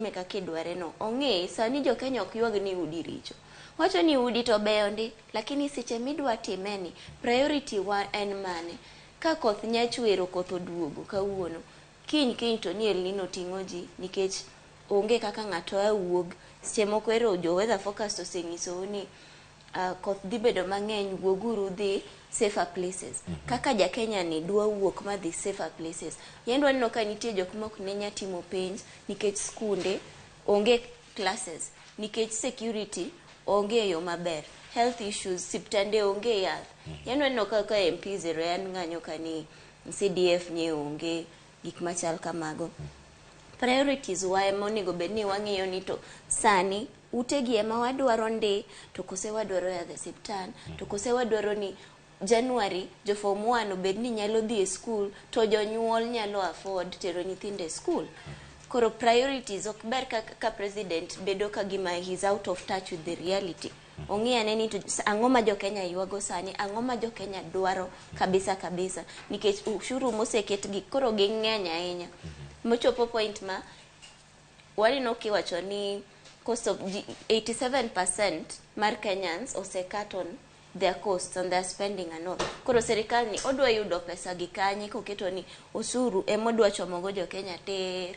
otime kaka idware no. Ong'e sani jo Kenya ok ywag ni udi richo. Wacho ni udi to beyo ndi, lakini seche midwa timeni priority wa en mane. Ka koth nya chwero, koth oduogo kawuono, kiny to ni ElNino ting'o ji nikech onge kaka ng'ato awuog. Seche moko ero jo weather forecast oseng'iso ni koth dhi bedo mang'eny, wuoguru dhi safer places. Kaka ja Kenya ni dwa wuok ma dhi safer places. Yendwa nino ka nitie jok mok ne nya timo penj nikech skunde onge classes, nikech security onge yo maber, health issues, siptande onge yath. Yendwa nino ka MP zero yan ng'anyo kani CDF nye onge gik machal kamago. Priorities wa ema onego bed ni wang'iyo ni to sani utegi ema wadwaro ndi, to kose wadwaro yadh siptan, to kose wadwaro ni January jo form 1 obed ni nyalo dhi e school, to jonyuol nyalo afford tero nyithinde e school. Koro priorities ok ber ka president bedo ka gima he's out of touch with the reality. Ong'iyane ni to ang'o ma jo Kenya ywago sani, ang'o ma jo Kenya dwaro kabisa nikech ushuru moseket gi koro ging'eny ahinya. Mochopo point ma waneno kiwacho ni cost of 87% mar Kenyans ose-cut on their costs and their spending and all. Koro serikal ni odwa yudo pesa gi kanye koketo ni osuru emodwa chomogo jo Kenya ter.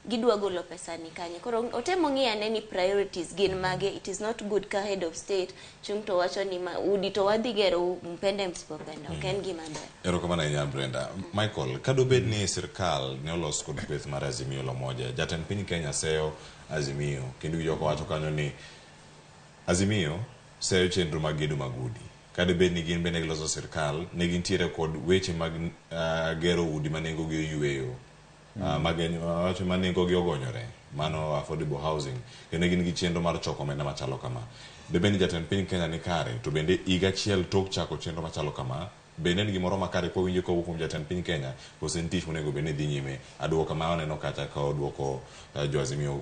Gidwa golo pesa ni kanye. Koro otemo ng'iyane ni priorities gin mage. It is not good ka head of state chung to wacho ni udi to wadhi gero mpende msipopenda. Oken gima ber. Erokamano ahinya Brenda. Michael, kado bed ni sirkal ne olos kod kweth mar Azimio la Umoja, jatend piny Kenya seyo Azimio, kendo joko wacho kanyo ni Azimio seyo chenro mag gedo mag udi. Kado bed ni gin bende giloso sirkal, ne gintiere kod weche mag gero udi ma nengo gi oyweyo. Wacho ma nengo gi ogonyore, mano affordable housing, kendo gin gi chenro mar choko omenda machalo kama. Bende jatend piny Kenya ni kare, to bende higa achiel tok chako chenro machalo kama, bende ni gimoro makare kowinjo kowuok kuom jatend piny Kenya, kose nitie tich monego bed ni dhi nyime. Aduoko ma oneno kacha ka oduoko jo Azimio